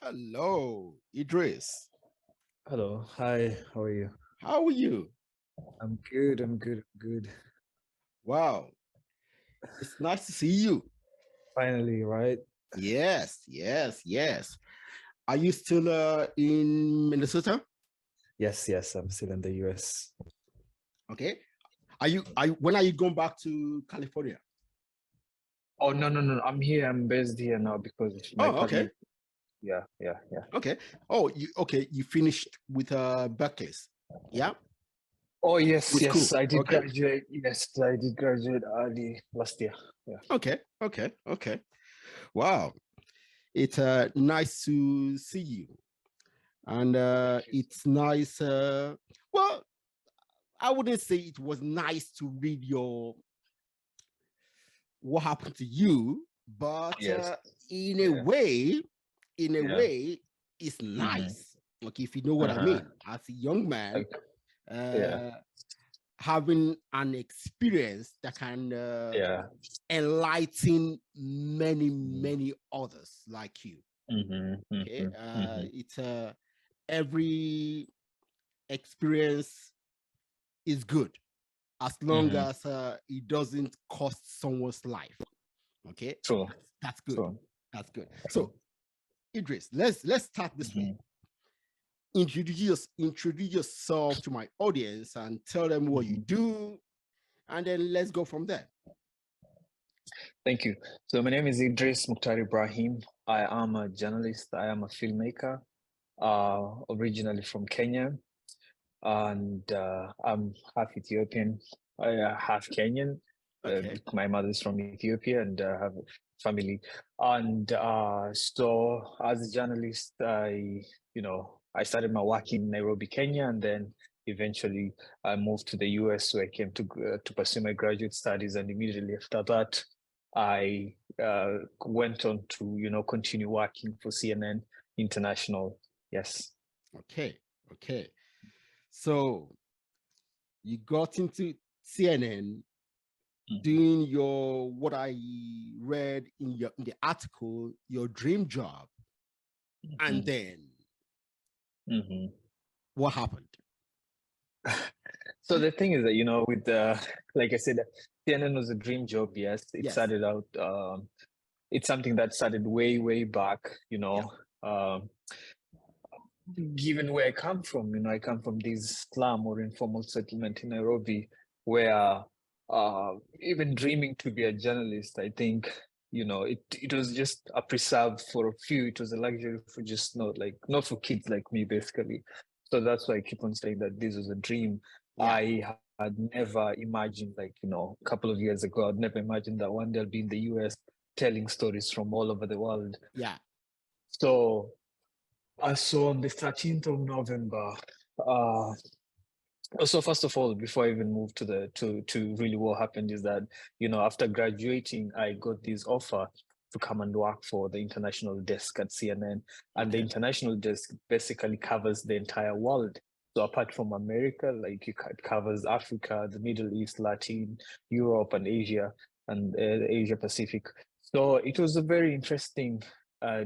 Hello, Idris. Hello. Hi. How are you? How are you? I'm good. I'm good. I'm good. Wow, it's nice to see you. Finally, right? Yes, yes, yes. Are you still in Minnesota? Yes, yes. I'm still in the US. Okay. Are you when are you going back to California? Oh, no, no, no. I'm here. I'm based here now because my Oh, okay. partner. Yeah, yeah, yeah. Okay. Oh, you finished with Berkeley's. Yeah, Oh, yes, with yes. school. I did Okay. graduate. Yes, I did graduate early last year. Yeah. Okay. Okay. Okay. Wow. It's nice to see you. And Thank you. it's nice well, I wouldn't say it was nice to read your what happened to you, but Yes. in a Yeah. way, in a Yeah. way, it's Mm-hmm. nice. Okay, if you know what I Uh-huh. mean. As a young man, Like, yeah. uh, having an experience that can Yeah. enlighten many others like you. Mm-hmm. Okay, Mm-hmm. Mm-hmm. it's every experience is good as long Mm-hmm. as it doesn't cost someone's life. Okay, True. that's good. True. That's good. True. So, Idris, let's start this way. Mm-hmm. Introduce yourself to my audience and tell them what you Mm-hmm. do, and then let's go from there. Thank you. So my name is Idris Muktar Ibrahim. I am a journalist. I am a filmmaker, originally from Kenya, and I'm half Ethiopian, half Kenyan. Okay. My mother is from Ethiopia, and have family. And so, as a journalist, I started my work in Nairobi, Kenya, and then eventually I moved to the US, where I came to pursue my graduate studies, and immediately after that, I went on to continue working for CNN International. Yes. Okay. Okay. So you got into CNN doing your what I read in the article, your dream job, and Mhm. then Mhm. what happened? So the thing is that, with like I said, CNN was a dream job. Yes, it Yes. started out. It's something that started way, way back. Yeah. Um, Given where I come from, I come from this slum or informal settlement in Nairobi, where even dreaming to be a journalist, I think, it was just a preserve for a few. It was a luxury for just not for kids like me, basically. So that's why I keep on saying that this was a dream. Yeah. I had never imagined, a couple of years ago, I'd never imagined that one day I'll be in the US telling stories from all over the world. Yeah. So so on the 13th of November, uh, so first of all, before I even move to to really what happened is that, after graduating, I got this offer to come and work for the international desk at CNN. And the Okay. international desk basically covers the entire world. So apart from America, like it covers Africa, the Middle East, Latin, Europe, and Asia, and Asia Pacific. So it was a very interesting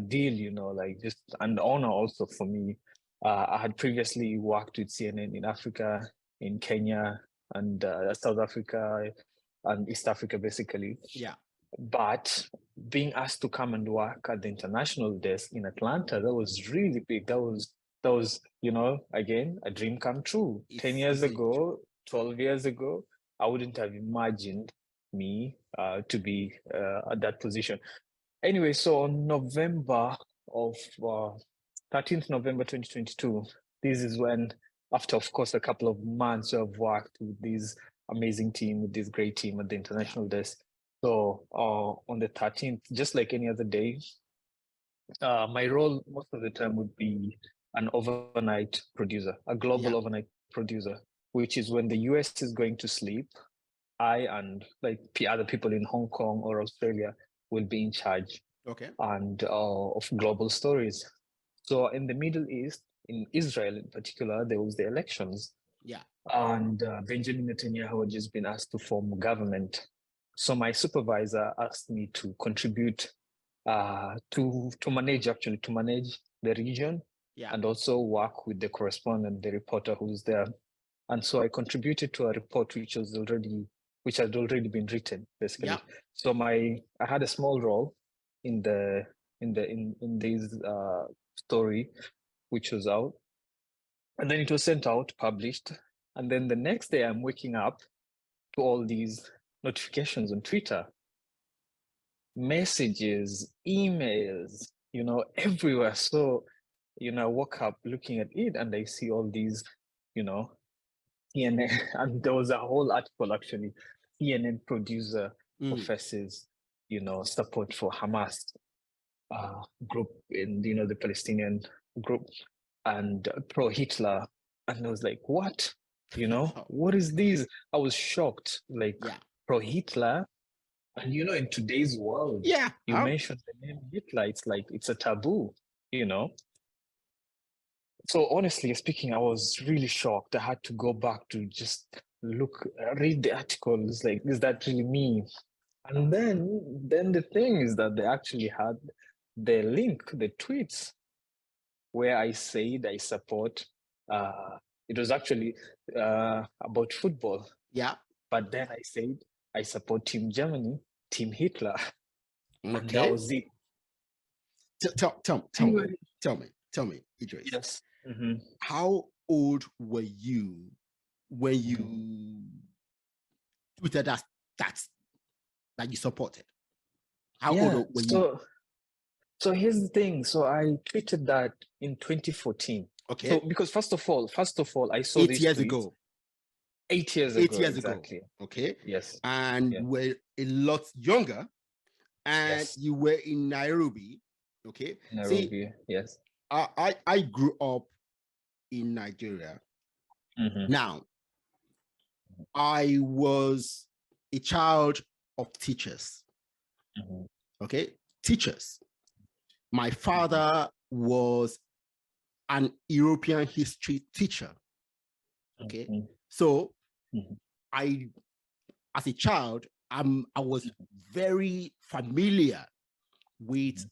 deal, like just an honor also for me. I had previously worked with CNN in Africa, in Kenya, and South Africa, and East Africa, basically. Yeah. But being asked to come and work at the international desk in Atlanta, that was really big. That was, again, a dream come true. 10 years It's a ago, 12 years ago, I wouldn't have imagined me to be at that position. Anyway, so on November of 13th November 2022, this is when, after of course a couple of months of worked with this amazing team, with this great team at the yeah. international desk. So on the 13th, just like any other day, my role most of the time would be an overnight producer, a global Yeah. overnight producer, which is when the US is going to sleep, I and like other people in Hong Kong or Australia will be in charge Okay. and of global stories. So in the Middle East, in Israel in particular, there was the elections, Yeah. and Benjamin Netanyahu had just been asked to form government. So my supervisor asked me to contribute to manage the the region, Yeah. and also work with the correspondent, the reporter who's there. And so I contributed to a report which had already been written, basically. Yeah. So I had a small role in this story, which was out, and then it was sent out, published, and then the next day I'm waking up to all these notifications on Twitter, messages, emails, everywhere. So, I woke up looking at it and I see all these, CNN, and there was a whole article actually. CNN producer professes, support for Hamas group in, the Palestinian group, and pro-Hitler. And I was like, what? What is this? I was shocked, like pro-Hitler. And in today's world, you mentioned the name Hitler, it's like it's a taboo, So honestly speaking, I was really shocked. I had to go back to just read the articles, like, is that really me? And then the thing is that they actually had the link, the tweets, where I said I support. It was actually about football. Yeah. But then I said I support Team Germany, Team Hitler. Okay. And that was it. Tell me, Idris. Yes. How old were you when you tweeted that you supported? How old were you? So here's the thing. So I tweeted that in 2014. Okay. So because first of all, I saw 8 years ago. 8 years ago. 8 years exactly. Ago. Okay. Yes. And we're a lot younger, and you were in Nairobi. Okay. Nairobi. Yes. I grew up in Nigeria. Now, I was a child of teachers. Okay, teachers. My father was an European history teacher. Okay, so as a child, I was very familiar with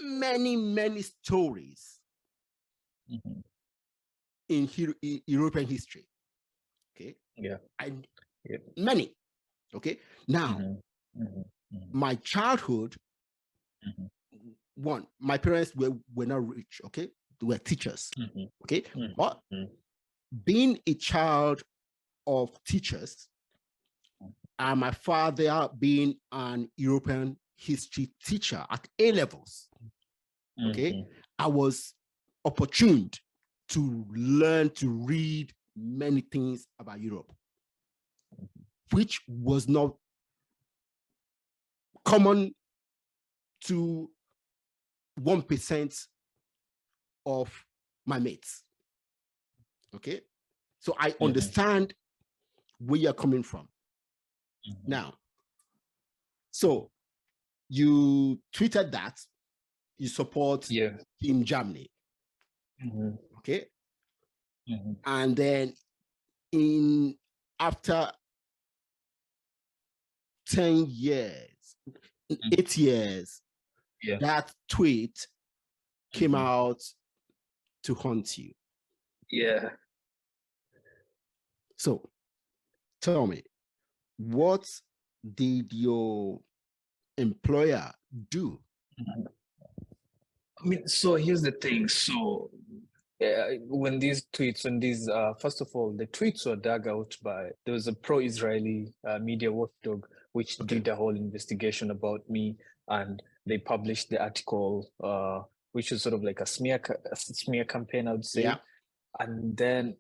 many stories in European history. Okay. Yeah. And many. Okay. Now, my childhood, one, my parents were not rich. Okay. They were teachers. Okay. But being a child of teachers, and my father being an European history teacher at A levels, okay, I was opportuned to learn to read many things about Europe, which was not common to 1% of my mates. Okay, so I understand where you're coming from. Now, so you tweeted that you support Team Germany. Okay. And then after 10 years, 8 years, that tweet came out to haunt you. Yeah. So tell me, what did your employer do? I mean, so here's the thing. So when these first of all, the tweets were dug out there was a pro-Israeli media watchdog, which did a whole investigation about me, and they published the article, which was sort of like a smear campaign, I would say. Yeah. And then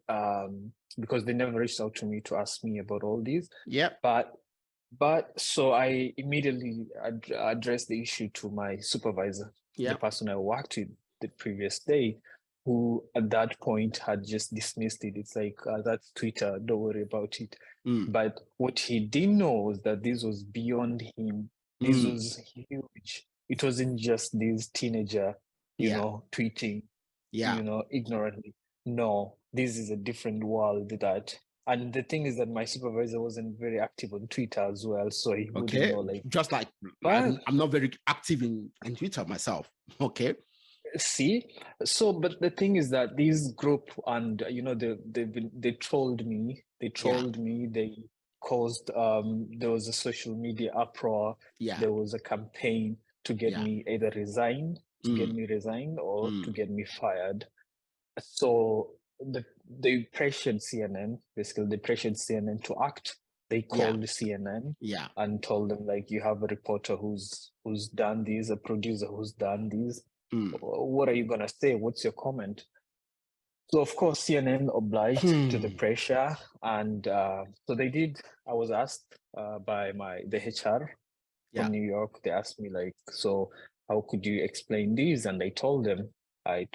because they never reached out to me to ask me about all these. Yeah. But so I immediately addressed the issue to my supervisor, the person I worked with the previous day, who at that point had just dismissed it. It's like, that's Twitter, don't worry about it. But what he didn't know was that this was beyond him. This was huge. It wasn't just this teenager, tweeting, ignorantly. No, this is a different world and the thing is that my supervisor wasn't very active on Twitter as well, so he wouldn't know. Just like I'm not very active in Twitter myself. Okay. See, so but the thing is that these group and they trolled me. They trolled me. They caused there was a social media uproar. Yeah. There was a campaign to get me either resigned, get me resigned, or to get me fired. So they pressured CNN, basically they pressured CNN to act. They called CNN and told them, like, you have a reporter who's done this, a producer who's done this. What are you gonna say? What's your comment? So of course CNN obliged to the pressure, and so they did. I was asked by the HR from New York. They asked me, like, so how could you explain this? And I told them, I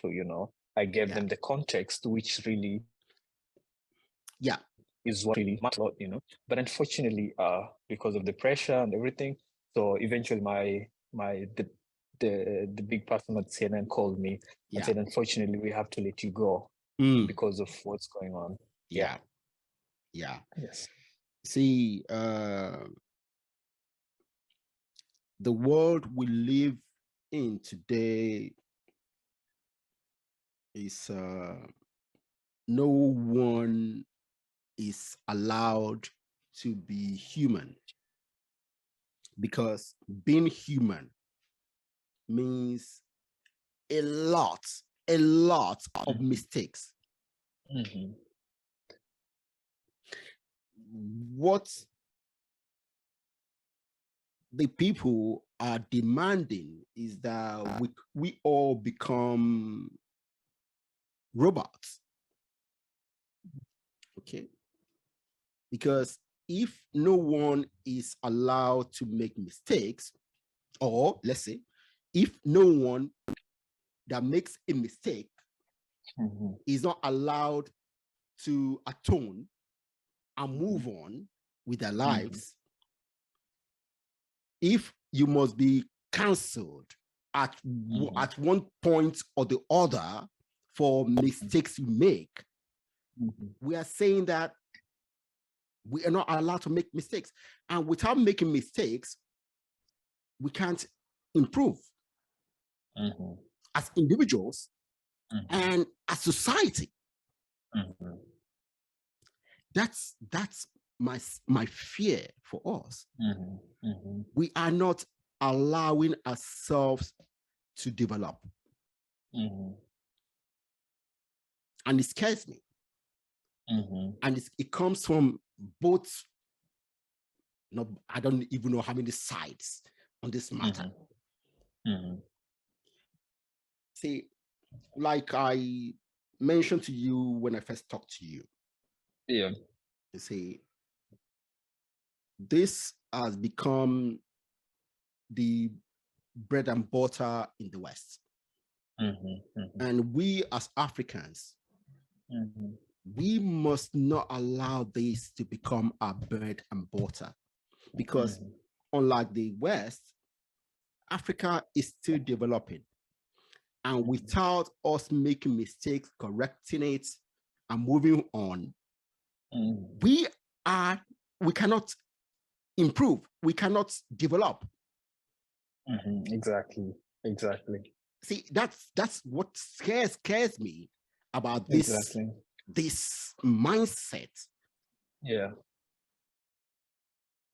gave them the context, which really is what really matters a lot, But unfortunately, because of the pressure and everything, so eventually the big person at CNN called me and said, unfortunately, we have to let you go because of what's going on. Yeah. Yes. See, the world we live in today is no one is allowed to be human, because being human means a lot of mistakes. What the people are demanding is that we all become robots. Okay. Because if no one is allowed to make mistakes, or let's say, if no one that makes a mistake is not allowed to atone and move on with their lives, if you must be cancelled at one point or the other for mistakes you make, we are saying that we are not allowed to make mistakes. And without making mistakes, we can't improve as individuals and as society. That's my fear for us. We are not allowing ourselves to develop. And it scares me. And it comes from both, I don't even know how many sides on this matter. See, like I mentioned to you when I first talked to you. You see, this has become the bread and butter in the West. And we as Africans, we must not allow this to become our bread and butter, because unlike the West, Africa is still developing. And without us making mistakes, correcting it, and moving on, we cannot improve. We cannot develop. Exactly. See, that's what scares me about this mindset. Yeah.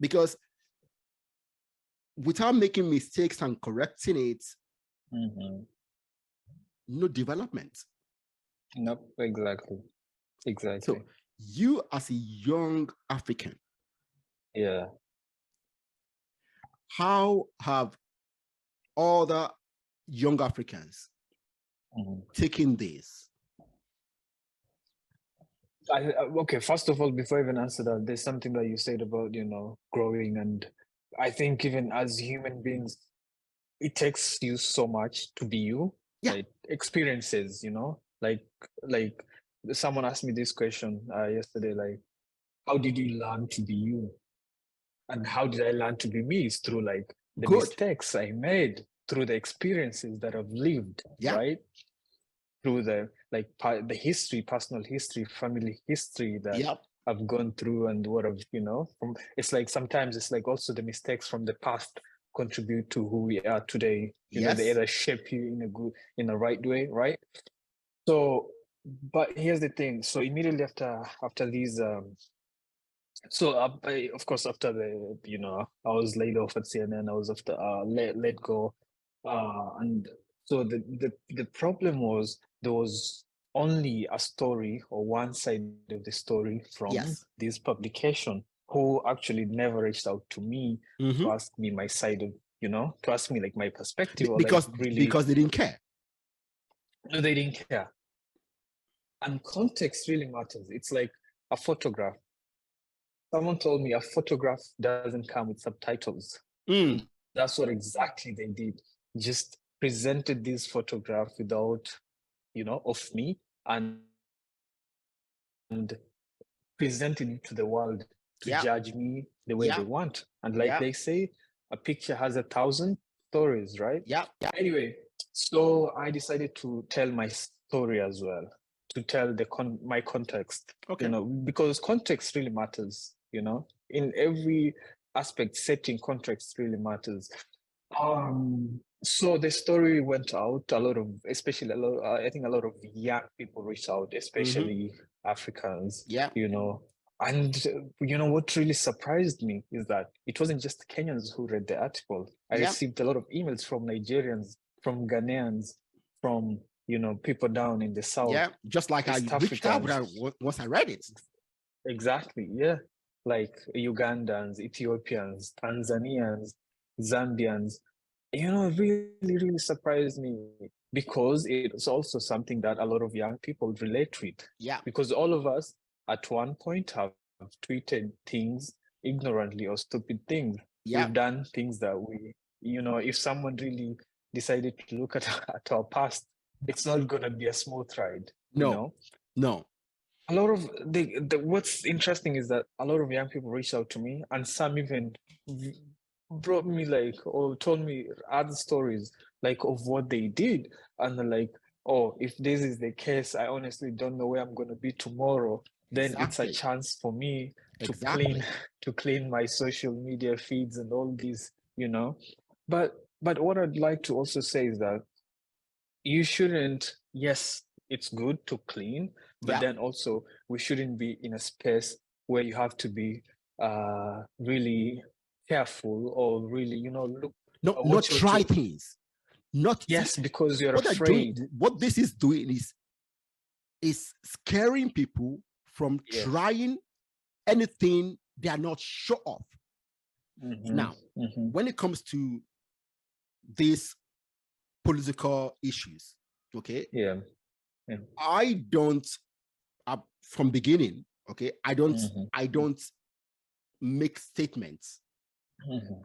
Because without making mistakes and correcting it, no development. Nope, exactly. So you as a young African, how have other young Africans taken this? Okay, first of all, before I even answer that, there's something that you said about, growing. And I think even as human beings, it takes you so much to be you. Like experiences, like someone asked me this question yesterday, like, how did you learn to be you? And how did I learn to be me? It's through like the mistakes I made, through the experiences that I've lived, right? Through the the history, personal history, family history that I've gone through, and what I've, it's like sometimes it's like also the mistakes from the past contribute to who we are today. You know, Yes. they either shape you in a right way, right? So, but here's the thing. So immediately after these, so of course after the, you know, I was laid off at CNN. I was after let go, and so the problem was there was only a story or one side of the story from Yes. this publication, who actually never reached out to me to ask me my side of, you know, to ask me like my perspective, or because like really, because they didn't care. no, they didn't care. And context really matters. It's like a photograph. Someone told me a photograph doesn't come with subtitles. That's what exactly they did. Just presented this photograph without, you know, of me, and presented it to the world to judge me the way they want. And like they say, a picture has 1,000 stories, right? Yeah. Anyway, so I decided to tell my story as well, to tell my context. Okay. You know, because context really matters. You know, in every aspect, setting context really matters. So the story went out. Especially I think a lot of young people reached out, especially Africans. Yeah. You know, and you know what really surprised me is that it wasn't just Kenyans who read the article. I received a lot of emails from Nigerians, from Ghanaians, from, you know, people down in the south. Yeah, just like I reached out once I read it. Exactly. Yeah, like Ugandans, Ethiopians, Tanzanians, Zambians. You know, really surprised me, because it's also something that a lot of young people relate with. Yeah. Because all of us at one point have tweeted things ignorantly or stupid things. Yeah. We've done things that we, you know, if someone really decided to look at our past, it's not going to be a smooth ride. No. You know? No. A lot of what's interesting is that a lot of young people reached out to me, and some even brought me like, or told me other stories like of what they did, and they're like, oh, if this is the case, I honestly don't know where I'm going to be tomorrow. Then it's a chance for me to clean my social media feeds and all these, you know. But what I'd like to also say is that you shouldn't, yes, it's good to clean, but then also we shouldn't be in a space where you have to be really careful, or really, you know, look, not try things. Because you're afraid. What this is doing is scaring people from trying anything they are not sure of. Now, when it comes to these political issues, okay, I don't from beginning, okay, I don't make statements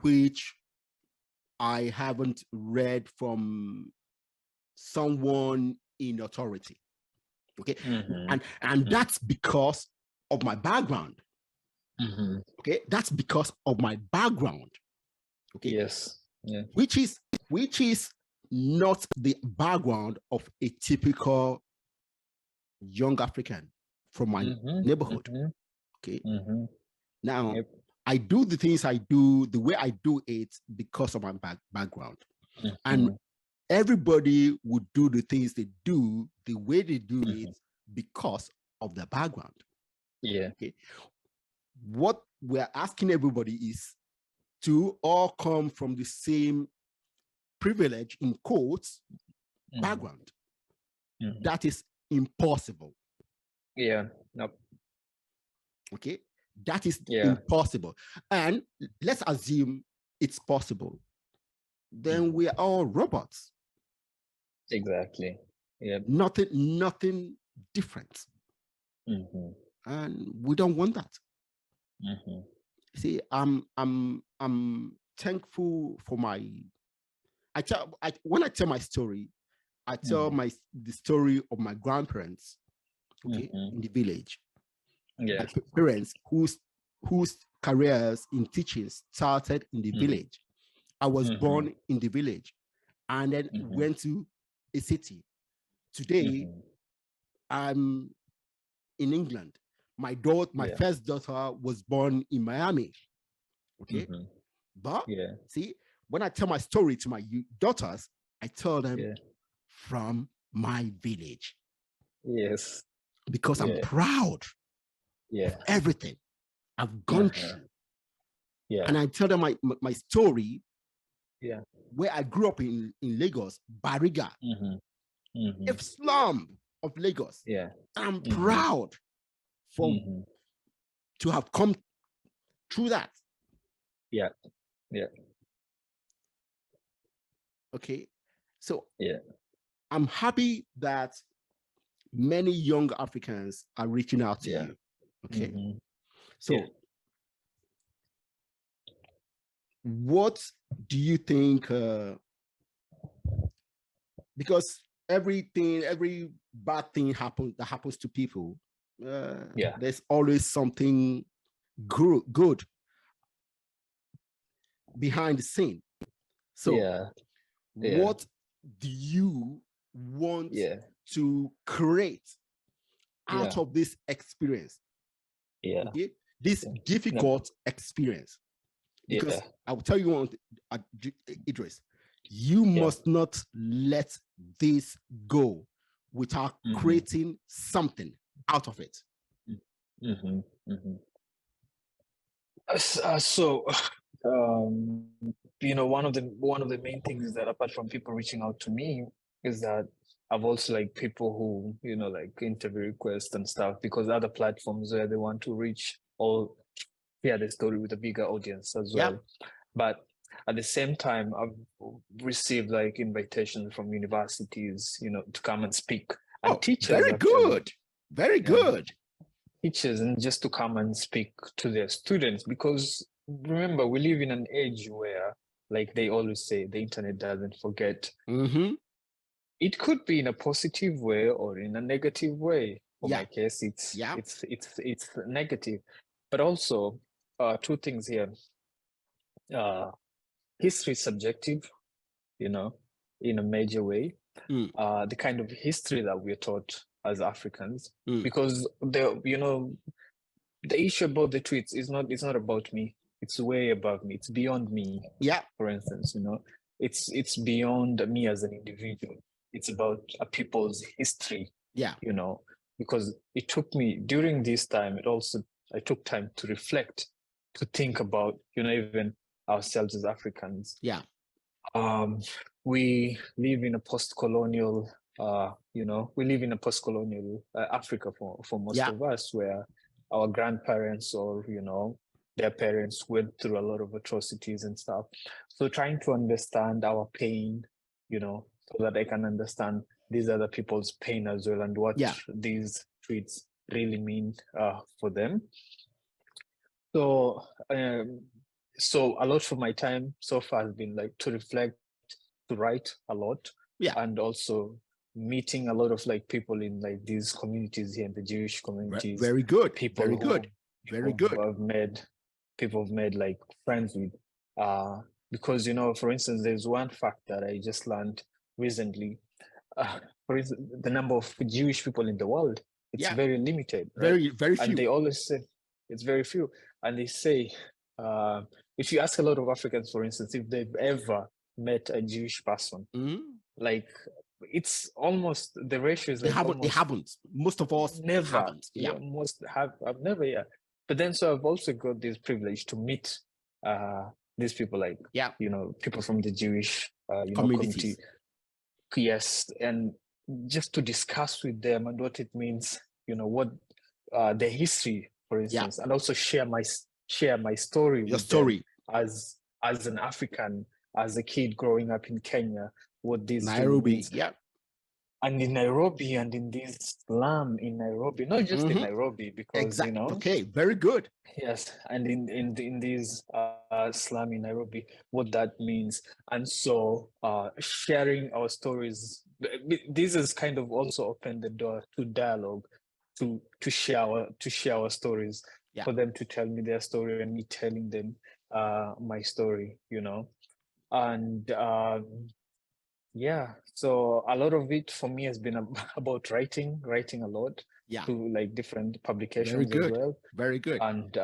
which I haven't read from someone in authority, okay, and that's because of my background. Okay, that's because of my background. Okay, which is not the background of a typical young African from my neighborhood. Okay. Now, I do the things I do the way I do it because of my background. And everybody would do the things they do the way they do it because of their background. Yeah. Okay. What we're asking everybody is to all come from the same privilege, in quotes, background. That is impossible. Yeah. Nope. Okay. That is impossible. And let's assume it's possible. Then we are all robots. Exactly. Yeah. Nothing different. And we don't want that. See, I'm thankful for my. When I tell my story, I tell the story of my grandparents. Okay, in the village. Yeah. My parents whose careers in teaching started in the village. I was born in the village, and then went to a city. Today, I'm in England. My first daughter was born in Miami. Okay, but see, when I tell my story to my daughters, I tell them from my village. Yes. Because I'm proud of everything I've gone through. Yeah. And I tell them my story. Yeah. Where I grew up in Lagos, Bariga, a slum of Lagos. Yeah. I'm proud to have come through that. Yeah. Yeah. Okay. So I'm happy that many young Africans are reaching out to you. Okay. So what do you think, because every bad thing that happens to people, there's always something good behind the scene. So what do you want to create out of this experience? Okay, this difficult experience. Because I will tell you one thing, Idris, you must not let this go without creating something out of it. So, you know, one of the main things is that apart from people reaching out to me is that I've also like people who, you know, like interview requests and stuff, because other platforms where they want to reach or share the story with a bigger audience as well. But at the same time, I've received like invitations from universities, you know, to come and speak, and teachers. Very good. Very good. Teachers, and just to come and speak to their students, because remember, we live in an age where, like they always say, the internet doesn't forget. It could be in a positive way or in a negative way. For my case, it's negative. But also, two things here. History is subjective, you know, in a major way. The kind of history that we're taught as Africans, because you know, the issue about the tweets is not about me. It's way above me. It's beyond me. For instance, you know, it's beyond me as an individual. It's about a people's history. You know, because it took me during this time. I took time to reflect, to think about, you know, even ourselves as Africans. We live in a post-colonial, you know, we live in a post-colonial Africa for most of us, where our grandparents or, you know, their parents went through a lot of atrocities and stuff. So trying to understand our pain, you know, so that I can understand these other people's pain as well, and what these tweets really mean for them. So, so a lot of my time so far has been like to reflect, to write a lot, and also meeting a lot of like people in like these communities here in the Jewish communities. Very good. People Very good. Very good. People have made like friends with, because, you know, for instance, there's one fact that I just learned recently. For instance, the number of Jewish people in the world, it's very limited, right? Very few. And they always say it's very few. And they say, if you ask a lot of Africans, for instance, if they've ever met a Jewish person, like it's almost, the ratio is like they haven't. Most of us never haven't. I've never. But then, so I've also got this privilege to meet these people, like you know, people from the Jewish you know, community. Yes, and just to discuss with them and what it means, you know, what the history, for instance, and also share my story. Your story them as an African, as a kid growing up in Kenya, what this Nairobi means. And in Nairobi, and in this slum in Nairobi, not just in Nairobi, because you know. Okay, very good. Yes, and in these slum in Nairobi, what that means, and so sharing our stories. This has kind of also opened the door to dialogue, to share our stories, for them to tell me their story and me telling them my story, you know, and so a lot of it for me has been about writing a lot to like different publications as well. Very good. And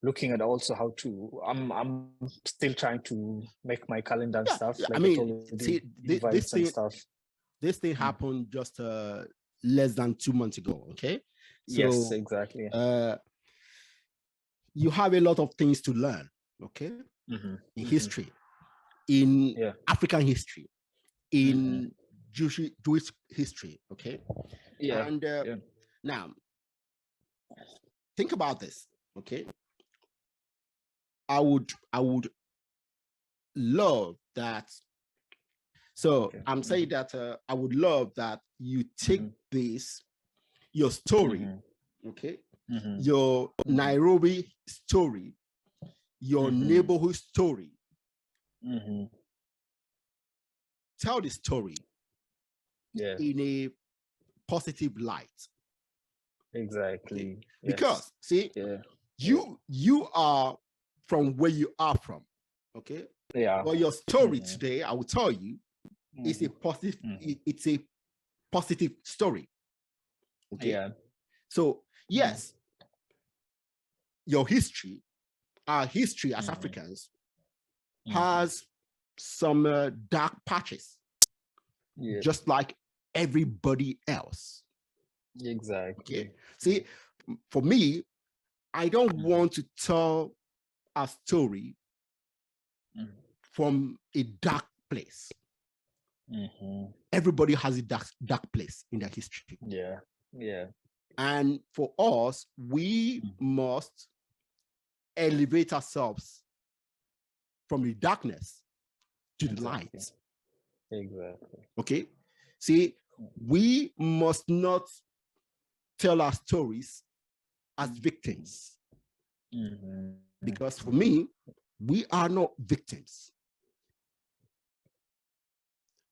looking at also how to. I'm still trying to make my calendar and stuff. Like I mean, told you, see, invites and stuff. This thing happened just less than 2 months ago. Okay. So, yes, exactly. You have a lot of things to learn. Okay. In history, in African history, in Jewish history. Okay. Yeah. And now, think about this. Okay. I would love that. So I'm saying that I would love that you take this, your story, okay, your Nairobi story, your neighborhood story. Tell the story in a positive light. Exactly. Okay? Because see, you are from where you are from. Okay. Yeah. But your story today, I will tell you, is a positive. It's a positive story. Okay. Yeah. So yes, your history, our history as Africans, has some dark patches, just like everybody else. Exactly. Okay. See, for me, I don't want to tell a story from a dark place. Everybody has a dark place in their history. Yeah. Yeah. And for us, we must elevate ourselves from the darkness to the light. Exactly. Okay. See, we must not tell our stories as victims. Because for me, we are not victims.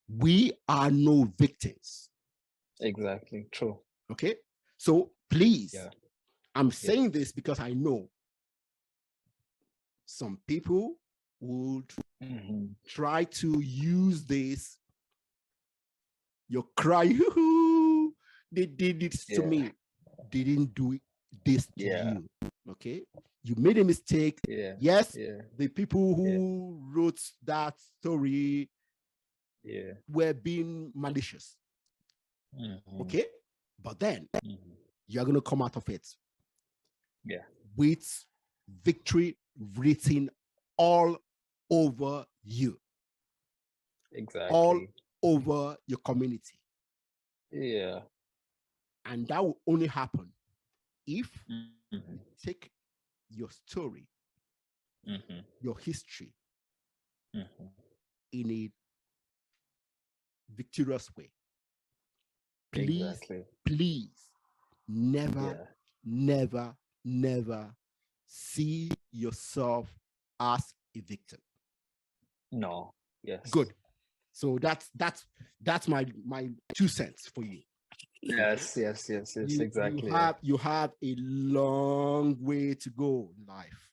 We are no victims. Exactly. True. Okay. So please, I'm saying this because I know some people would try to use this. You cry, they did it to me. They didn't do this to you. Okay. You made a mistake. Yes. The people who wrote that story were being malicious. Okay. But then you're going to come out of it with victory written all over you. Exactly. All over your community. Yeah. And that will only happen if you take your story, your history, in a victorious way. Please, please, never, never see yourself as a victim. No. Yes. Good. So that's my 2 cents for you. Yes, exactly. You have a long way to go in life.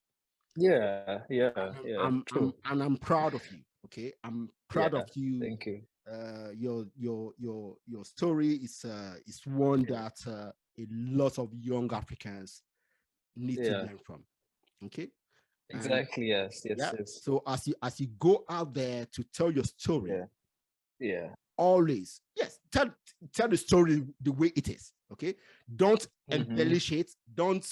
I'm proud of you. Okay, I'm proud of you. Thank you. Your story is one that a lot of young Africans need to learn from. Okay. Exactly. And, yes. So as you go out there to tell your story, always tell the story the way it is. Okay. Don't embellish it. Don't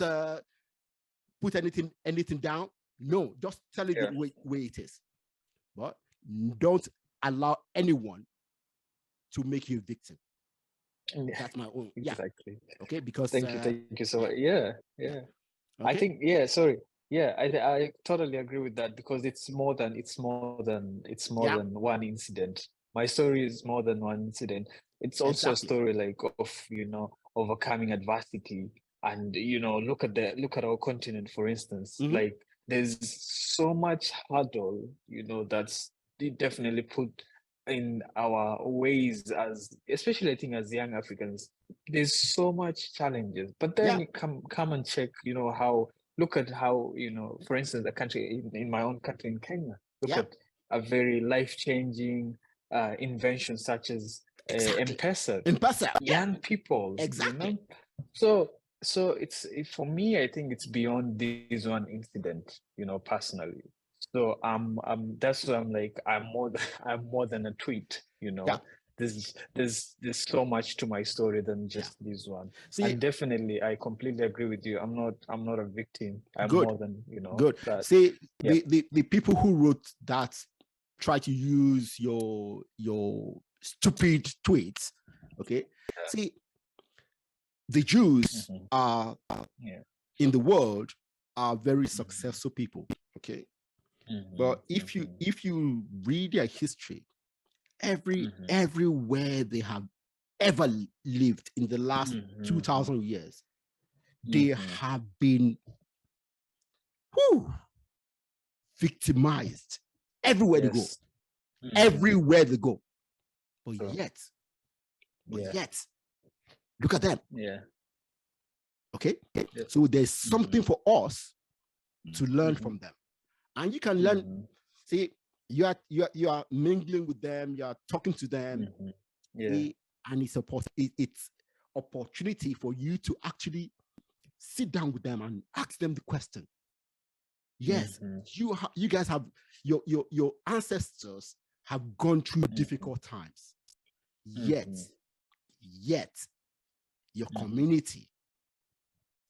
put anything down. No, just tell it the way it is. But don't allow anyone to make you a victim. That's my own. Exactly. Okay. Because thank you so much. Yeah. Okay. I think I totally agree with that, because it's more than one incident. My story is more than one incident. It's also a story like of overcoming adversity. And look at our continent, for instance. Like there's so much hurdle that's definitely put in our ways, as especially I think as young Africans. There's so much challenges, but then you come and check look at how for instance, a country in my own country, in Kenya, look at a very life-changing invention such as M-Pesa. M-Pesa, young people, exactly. So So for me, I think it's beyond this one incident, personally. So that's why I'm like, I'm more than I'm more than a tweet, Yeah. There's so much to my story than just this one. See, And definitely I completely agree with you. I'm not a victim. I'm good, more than, good. that. See, Yeah. the people who wrote that try to use your stupid tweets. Okay. Yeah. See, the Jews are in the world are very successful people. Okay. But if you read their history, everywhere they have ever lived in the last 2,000 years, they have been victimized everywhere they go. Everywhere they go. But yet, look at them. Yeah. Okay. So there's something for us to learn from them. And you can learn, see, you are mingling with them, you are talking to them. And it's opportunity for you to actually sit down with them and ask them the question. Yes, you guys have your ancestors have gone through difficult times. Yet your community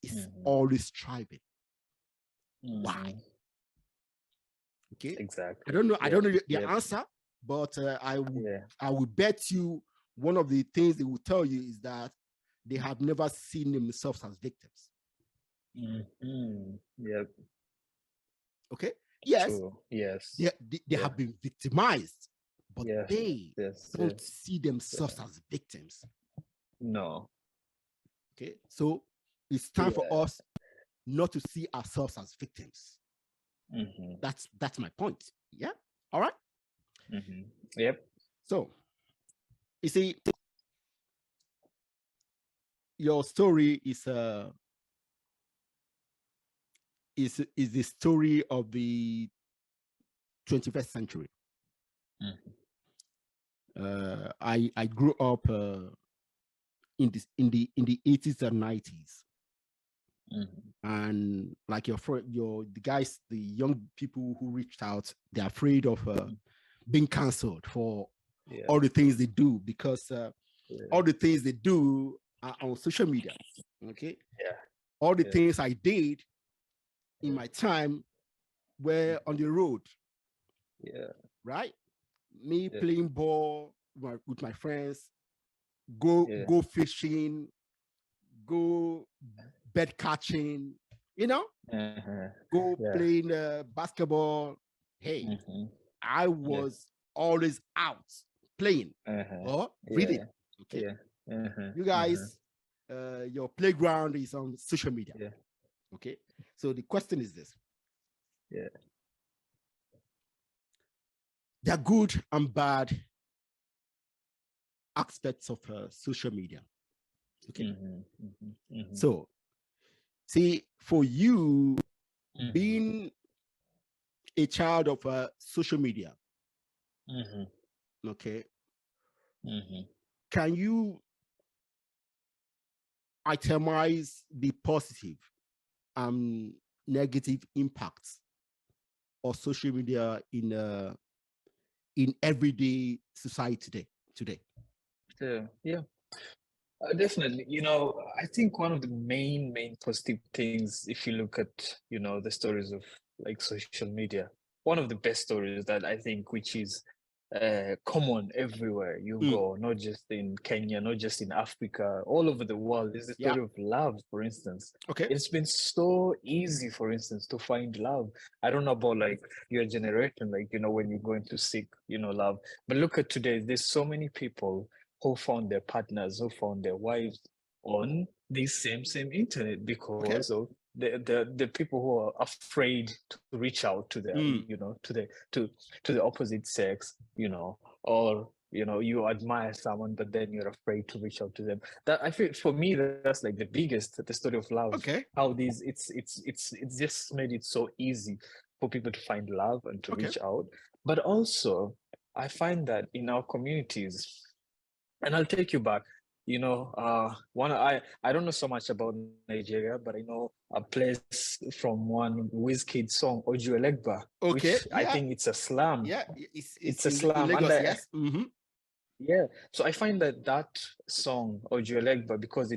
is always thriving. Why? Okay. Exactly. I don't know the answer, but I will bet you one of the things they will tell you is that they have never seen themselves as victims. Yep. Okay. Yes. True. Yes. They have been victimized, but they don't see themselves as victims. No. Okay. So it's time for us not to see ourselves as victims. That's my point. Yeah. All right. Yep. So you see, your story is the story of the 21st century. I grew up in the 80s and 90s. And like the guys, the young people who reached out, they're afraid of being canceled for all the things they do, because all the things they do are on social media. Okay. All the things I did in my time were on the road. Right. Me playing ball with my friends, go fishing, go bed catching, go playing basketball. Hey, I was always out playing or reading. Okay. You guys, your playground is on social media. Okay. So the question is this. There are good and bad aspects of social media. Okay. So, see, for you being a child of social media, okay, can you itemize the positive and negative impacts of social media in everyday society today? Yeah. Definitely. I think one of the main positive things, if you look at, the stories of like social media, one of the best stories that I think, which is common everywhere you go, not just in Kenya, not just in Africa, all over the world, is the story of love, for instance. Okay. It's been so easy, for instance, to find love. I don't know about like your generation, like, when you're going to seek, love. But look at today, there's so many people who found their partners, who found their wives on this same internet because of the people who are afraid to reach out to their, to the opposite sex, or you admire someone, but then you're afraid to reach out to them. That, I feel, for me, that's like the story of love. Okay. How it's just made it so easy for people to find love and to reach out. But also, I find that in our communities, and I'll take you back. I don't know so much about Nigeria, but I know a place from one Wizkid song, Oju Elegba, Okay, which I think it's a slam. yeah, It's a in slam, and Lagos, yes. yeah. So I find that song Oju Elegba, because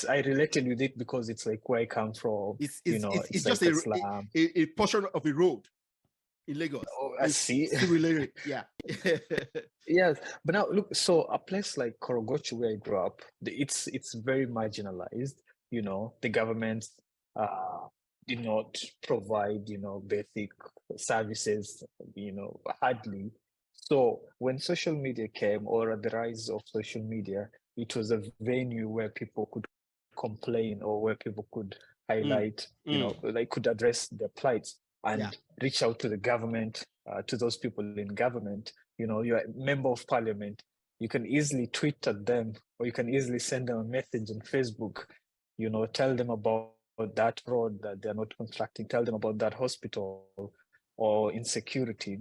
I related with it because it's like where I come from. It's like just a slam. a portion of a road in Lagos. Oh, I see. Similarly, yeah. Yes, but now look, so a place like Korogocho where I grew up, it's very marginalized. The government uh did not provide, basic services, hardly. So when social media came, or the rise of social media, it was a venue where people could complain, or where people could highlight, like could address their plights and reach out to the government, to those people in government. You're a member of parliament, you can easily tweet at them, or you can easily send them a message on Facebook, tell them about that road that they're not constructing, tell them about that hospital or insecurity.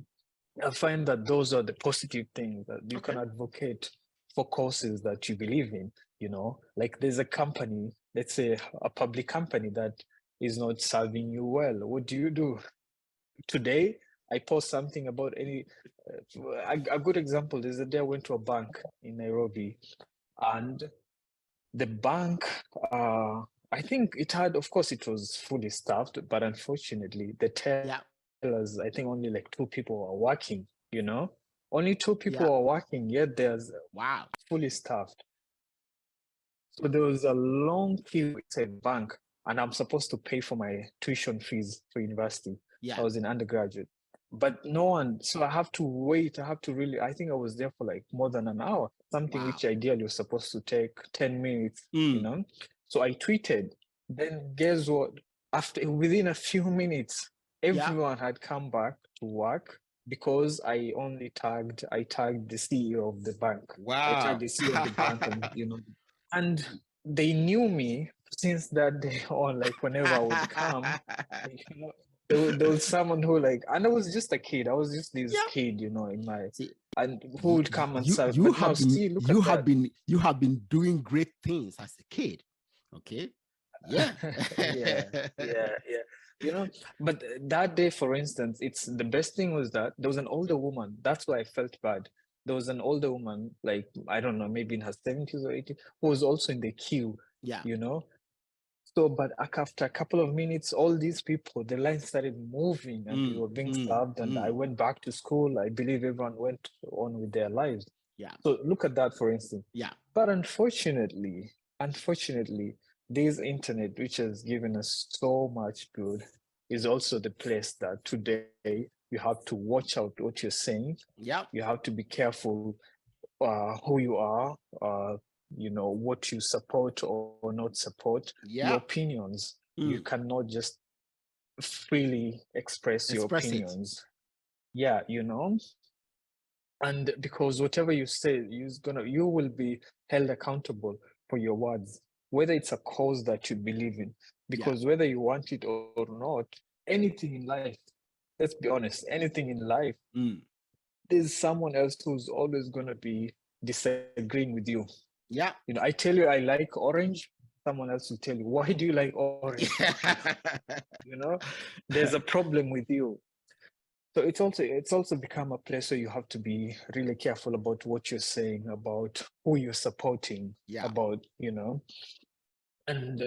I find that those are the positive things that you can advocate for causes that you believe in. Like there's a company, let's say a public company, that is not serving you well. What do you do? Today I post something about a good example is the day I went to a bank in Nairobi, and the bank, I think it had, of course, it was fully staffed, but unfortunately, the tellers, I think only like 2 people were working. Only 2 people were working, yet there's fully staffed. So there was a long queue inside bank, and I'm supposed to pay for my tuition fees for university. I was in undergraduate, but no one. So I have to wait. I think I was there for like more than an hour, something which ideally was supposed to take 10 minutes, So I tweeted. Then guess what? Within a few minutes, everyone had come back to work, because I tagged the CEO of the bank. I tagged the CEO of the bank, and they knew me since that day on. Like whenever I would come, there was someone who and I was just a kid. I was just this kid, in my and who would come and serve. But now see, look at that. You have been doing great things as a kid. Okay. Yeah. Yeah. But that day, for instance, it's the best thing was that there was an older woman. That's why I felt bad. There was an older woman, like, I don't know, maybe in her 70s or 80s, who was also in the queue. So, but after a couple of minutes, all these people, the line started moving, and they were being served. And I went back to school. I believe everyone went on with their lives. So look at that, for instance. But unfortunately, this internet, which has given us so much good, is also the place that today you have to watch out what you're saying. You have to be careful who you are, what you support or not support. Your opinions. You cannot just freely express your opinions. Yeah, and because whatever you say, you will be held accountable for your words, whether it's a cause that you believe in. Because whether you want it or not, anything in life, let's be honest, anything in life, there's someone else who's always going to be disagreeing with you. I tell you I like orange, someone else will tell you, why do you like orange? There's a problem with you. So it's also become a place where you have to be really careful about what you're saying, about who you're supporting, about and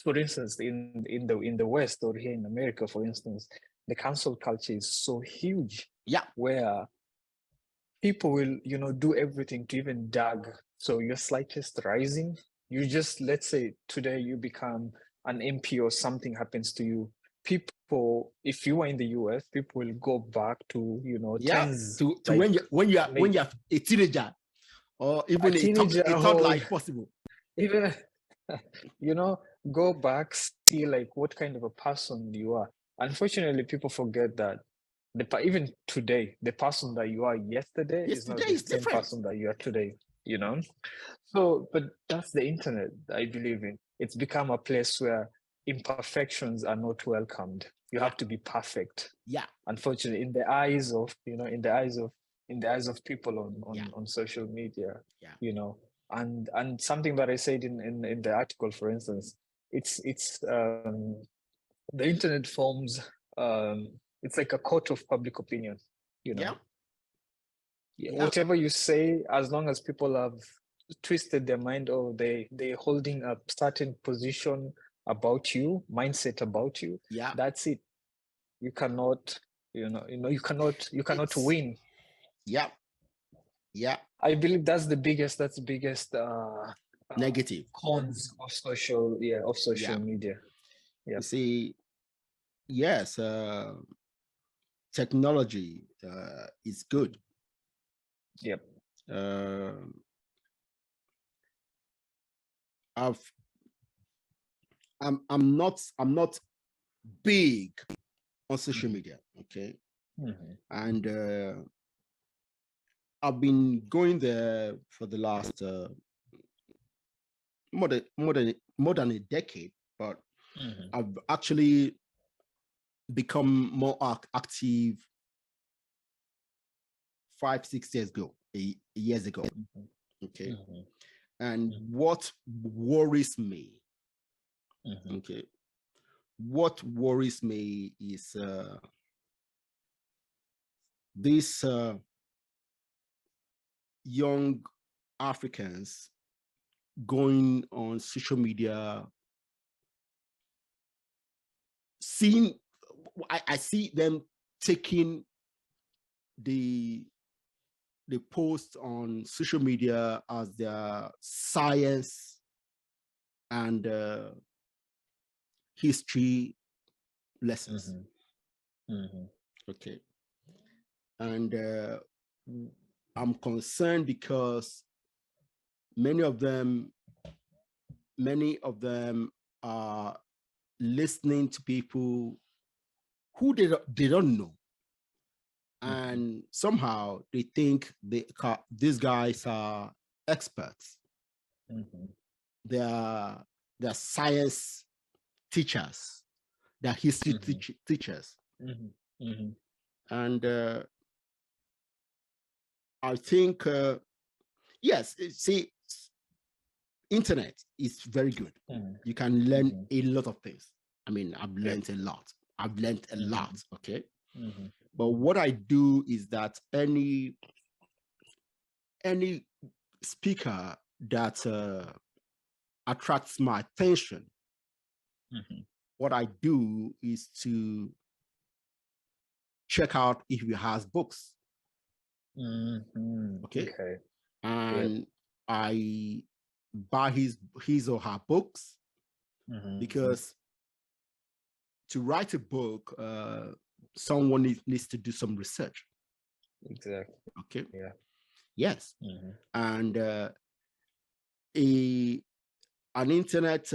for instance, in the West, or here in America, for instance, the cancel culture is so huge. Where people will do everything to even dag. So your slightest rising, you just, let's say today you become an MP or something happens to you, people, if you are in the US, people will go back to tens to when you are a teenager, or even a thought like possible, even go back, see like what kind of a person you are. Unfortunately, people forget that even today, the person that you are yesterday is not the same person that you are today, So, but that's the internet, I believe in. It's become a place where imperfections are not welcomed. You have to be perfect. Unfortunately, in the eyes of in the eyes of people on social media. Yeah. You know, and something that I said in the article, for instance, it's the internet forms it's like a court of public opinion, you know. Yeah, whatever you say, as long as people have twisted their mind, or they're holding a certain position about you, mindset about you, that's it. You cannot, you cannot win. Yeah. I believe that's the biggest Negative cons of social media. Yeah. You see, yes, technology is good. Yep. I'm not big on social media, okay? And I've been going there for the last more than a decade, but I've actually become more active 5-6 years ago. Okay. And what worries me, okay, what worries me is these young Africans going on social media, I see them taking the post on social media as their science and history lessons. Okay. And I'm concerned because many of them are listening to people who they don't know. And somehow they think these guys are experts. They're science teachers. They're history teachers. And I think, yes, see, internet is very good. You can learn a lot of things. I mean, I've learned a lot. Okay? But what I do is that any speaker that attracts my attention, what I do is to check out if he has books. Okay. And I buy his or her books, because to write a book, someone needs to do some research. Exactly. Okay. Yeah. Yes. And an internet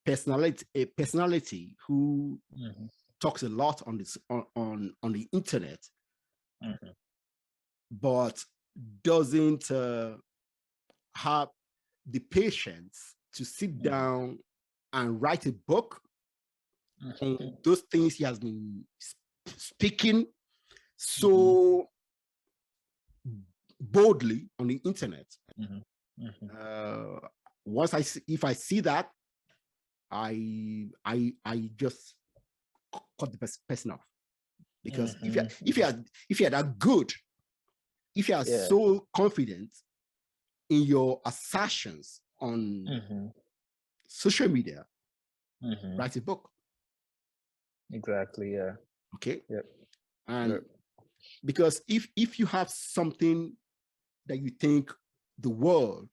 personality who talks a lot on this on the internet, but doesn't have the patience to sit down and write a book on those things he has been speaking so boldly on the internet. If I see that, I just cut the person off, because if you're that good, if you are so confident in your assertions on social media, write a book. Exactly. Yeah. Okay. Yep. And because if you have something that you think the world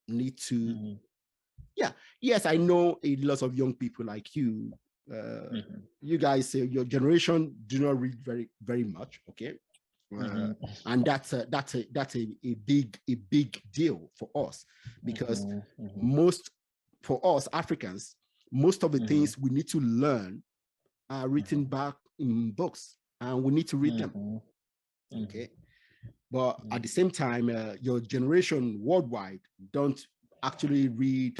need to, yes, I know a lot of young people like you. You guys say your generation do not read very much. Okay. And that's a big deal for us, because for us Africans, most of the things we need to learn are written back in books, and we need to read them. Okay. But at the same time, your generation worldwide don't actually read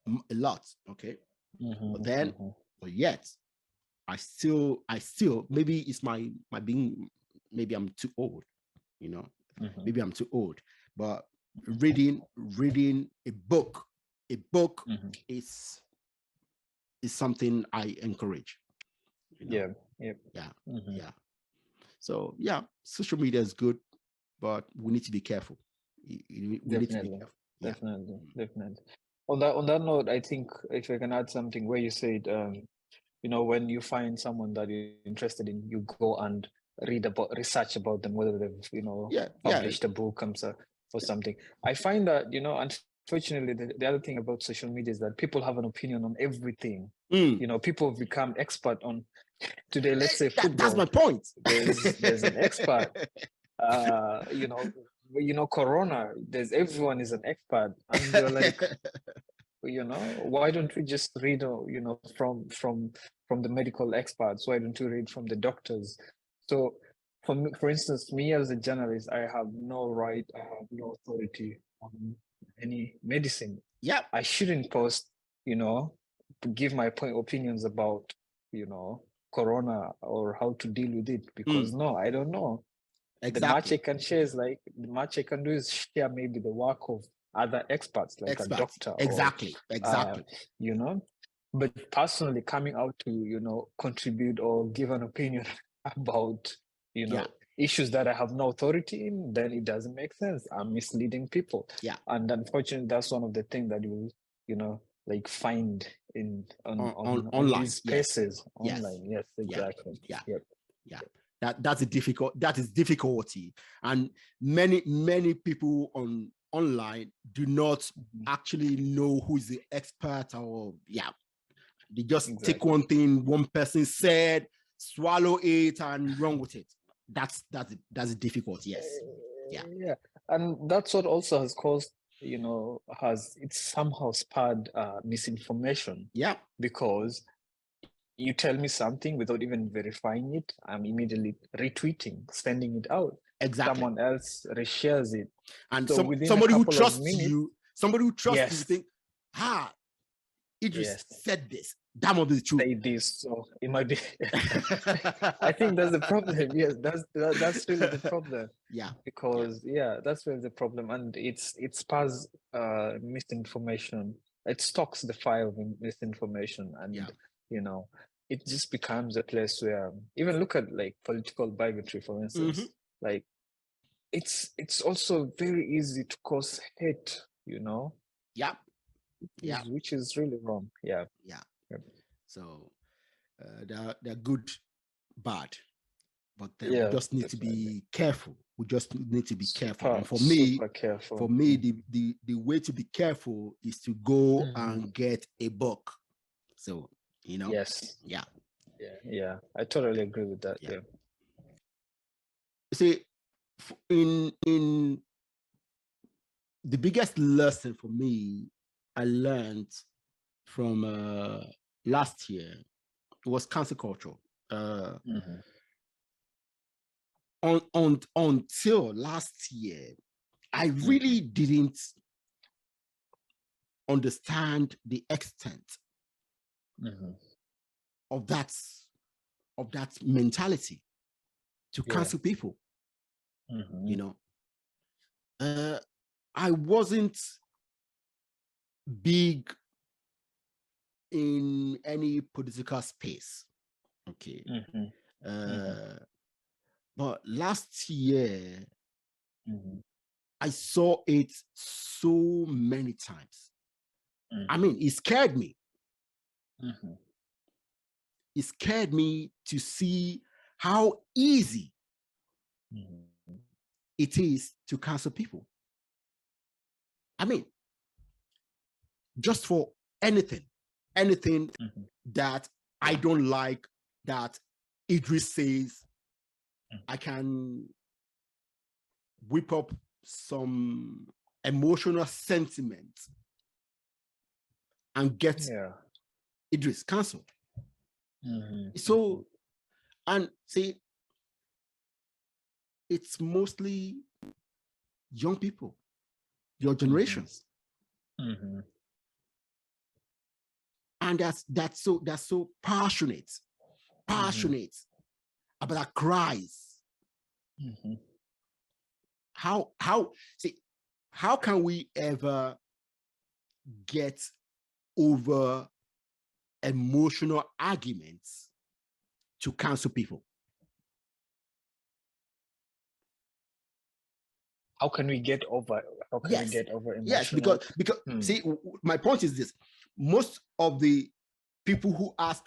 a lot. Okay. But yet I still maybe it's my being, maybe I'm too old, you know. Maybe I'm too old, but reading a book is something I encourage. You know? Yeah. So yeah, social media is good, but we need to be careful. We need to be careful. Definitely. On that note, I think if I can add something where you said, you know, when you find someone that you're interested in, you go and research about them, whether they've, you know, published a book or something. I find that, you know, unfortunately, the other thing about social media is that people have an opinion on everything. You know, people have become expert on today, let's say football. That's my point. There's an expert. You know, Corona, everyone is an expert, and you're like, you know, why don't we just read, you know, from the medical experts? Why don't we read from the doctors? So, for instance, me as a journalist, I have no right, I have no authority on any medicine. Yeah, I shouldn't post, you know, give my opinions about, you know, Corona or how to deal with it, because no, I don't know. Exactly. The much I can share is like, the much I can do is share maybe the work of other experts, like a doctor. Exactly. You know, but personally coming out to, you know, contribute or give an opinion about, you know, issues that I have no authority in, then it doesn't make sense. I'm misleading people. Yeah. And unfortunately, that's one of the things that you know, like find on these spaces online. Yes, exactly. Yeah. That is difficulty, and many people online do not actually know who is the expert, or they just take one thing one person said, swallow it and run with it. That's a difficulty. Yeah, and that's what also has caused, you know, it's somehow spurred misinformation. Because you tell me something without even verifying it, I'm immediately retweeting, sending it out. Exactly. Someone else reshares it, and so somebody who trusts you, think, Idris said this. That must be the truth. Say this, so it might be. I think that's the problem. Yes, that's really the problem. Because that's really the problem, and it spurs misinformation. It stokes the fire of misinformation, and you know, it just becomes a place where, even look at like political bigotry, for instance. Like, it's also very easy to cause hate, you know. Which is really wrong. So they're good, bad, but we just need to be careful. We just need to be careful. And for me, the way to be careful is to go and get a book. So, you know. Yeah, I totally agree with that. See, in the biggest lesson for me I learned from last year was cancel culture. Until last year, I really didn't understand the extent of that mentality to cancel people. You know, I wasn't big in any political space. Okay. But last year, I saw it so many times. I mean, it scared me. It scared me to see how easy it is to cancel people. I mean, just for anything that I don't like that Idris says, I can whip up some emotional sentiment and get Idris canceled. So, and see, it's mostly young people, your generations. And that's so passionate about our cries. how can we ever get over emotional arguments to cancel people? How can we get over? How can we get over emotional? Yes, because see, my point is this: most of the people who ask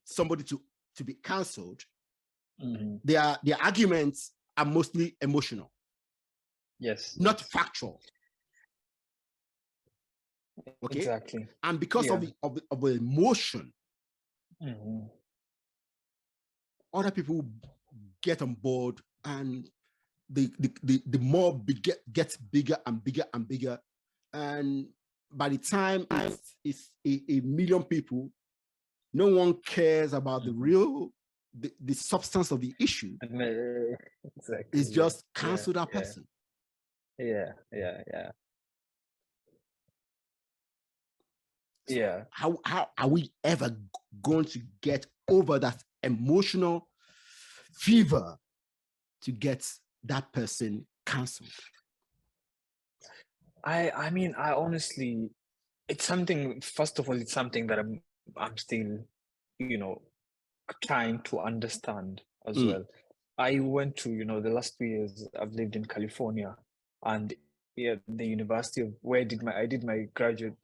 somebody to be canceled, their arguments are mostly emotional. Yes, not factual. Okay, exactly. And because of the emotion, other people get on board, and the mob gets bigger and bigger and bigger, and by the time it's a million people, no one cares about the real the substance of the issue. Exactly. It's just cancel that person. Yeah. So how are we ever going to get over that emotional fever to get that person canceled? I mean, I honestly, it's something, first of all, it's something that I'm still, trying to understand as well. I went to, the last 2 years I've lived in California, and the University of I did my graduate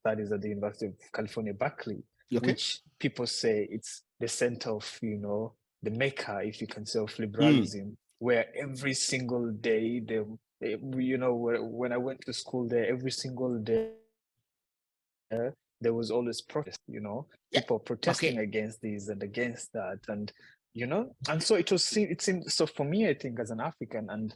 studies at the University of California, Berkeley, which people say it's the center of, the mecca, if you can say, of liberalism, where every single day, when I went to school there, every single day, there was always protest, people protesting against this and against that. And, and so it seemed, so for me, I think as an African and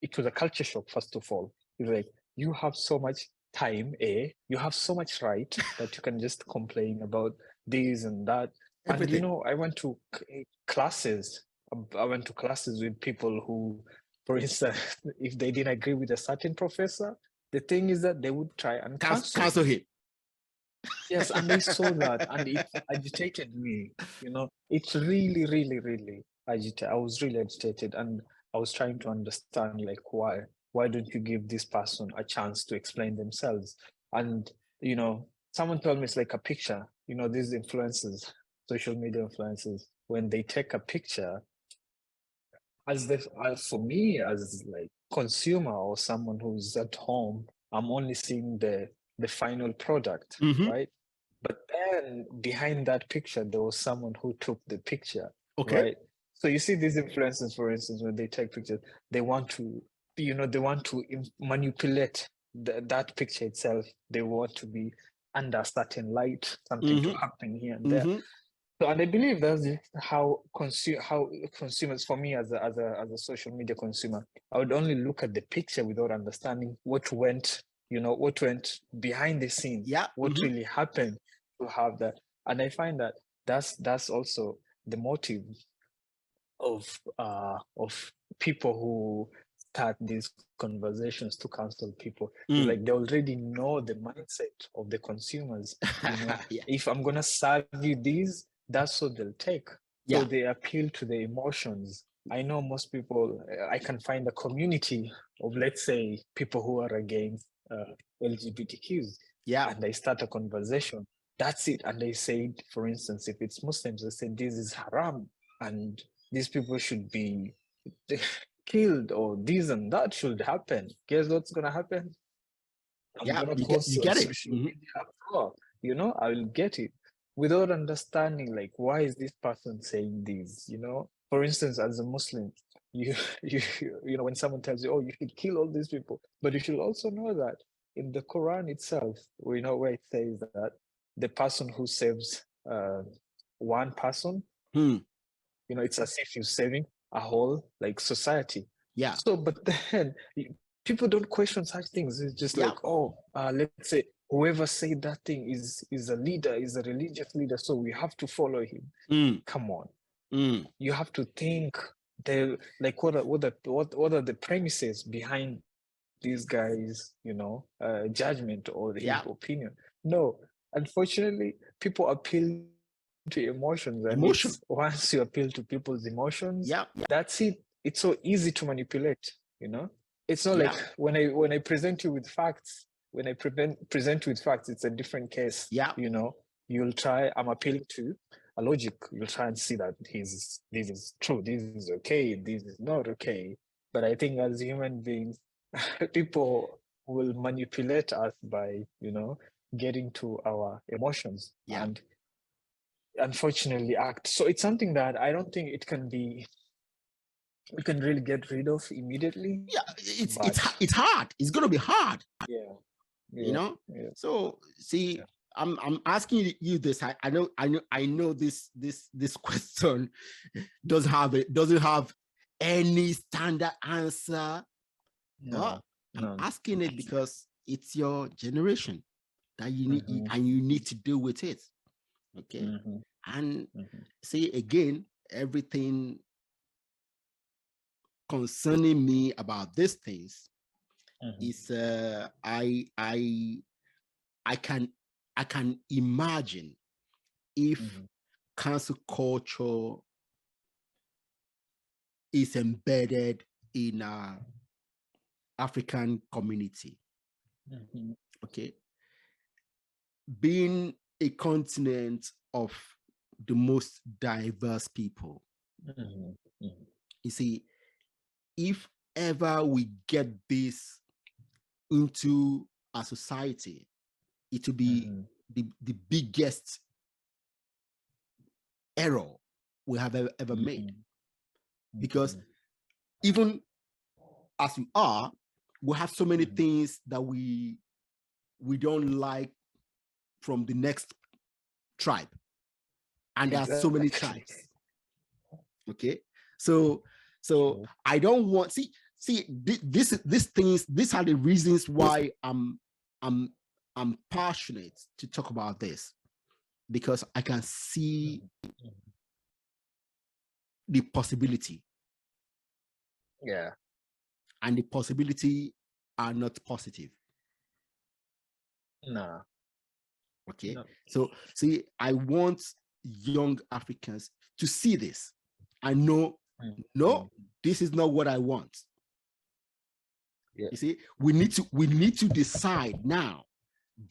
it was a culture shock, first of all. It's like, you have so much time, you have so much right that you can just complain about this and that. Everything. And, I went to classes. I went to classes with people who, for instance, if they didn't agree with a certain professor, the thing is that they would try and cancel him. Yes, and I saw that, and it agitated me. It's really, really, really agitated. I was really agitated, and I was trying to understand, like, why don't you give this person a chance to explain themselves? And someone told me it's like a picture. These influencers, social media influencers, when they take a picture, for me, as like consumer or someone who's at home, I'm only seeing the final product, right? But then behind that picture, there was someone who took the picture, right? So you see these influencers, for instance, when they take pictures, they want to, manipulate that picture itself. They want to be under a certain light, something to happen here and there. So, and I believe that's how consumers, for me as a social media consumer, I would only look at the picture without understanding what went behind the scenes, what really happened to have that. And I find that that's also the motive of people who start these conversations to cancel people. Like, they already know the mindset of the consumers. If I'm gonna serve you these, that's what they'll take. So they appeal to the emotions. I know most people, I can find a community of, let's say, people who are against LGBTQs. And they start a conversation. That's it. And they say, for instance, if it's Muslims, they say this is haram and these people should be killed, or this and that should happen. Guess what's gonna happen? I'm gonna post you on social media. I will get it without understanding, like, why is this person saying this? For instance, as a Muslim, you when someone tells you, oh, you should kill all these people, but you should also know that in the Quran itself, we know where it says that the person who saves one person, it's as if you're saving a whole, like, society. So, but then people don't question such things. It's just like, let's say whoever said that thing is a leader, is a religious leader, so we have to follow him. Come on. You have to think, like, what are the premises behind these guys, judgment or his opinion? No, unfortunately, people appeal to emotions, and once you appeal to people's emotions, that's it. it's so easy to manipulate, it's not like when I present you with facts, when I present you with facts, it's a different case. You'll try, I'm appealing to a logic, you'll try and see that this is true, this is okay, this is not okay. But I think as human beings, people will manipulate us by, getting to our emotions and unfortunately act. So it's something that I don't think we can really get rid of immediately. It's hard. It's gonna be hard. So see, I'm asking you this. I know this question doesn't have any standard answer. No, I'm asking it because it's your generation that you need, and you need to deal with it. Okay. And see, again, everything concerning me about these things is I can imagine if cancel culture is embedded in our African community. Okay. Being a continent of the most diverse people. You see, if ever we get this into our society, it will be the biggest error we have ever made. Because even as we are, we have so many things that we don't like from the next tribe. And there are so many tribes. Okay. So I don't want these things, these are the reasons why I'm passionate to talk about this, because I can see the possibility. And the possibility are not positive. No. Okay. No. So see, I want young Africans to see this. I know, no, this is not what I want. You see, we need to decide now.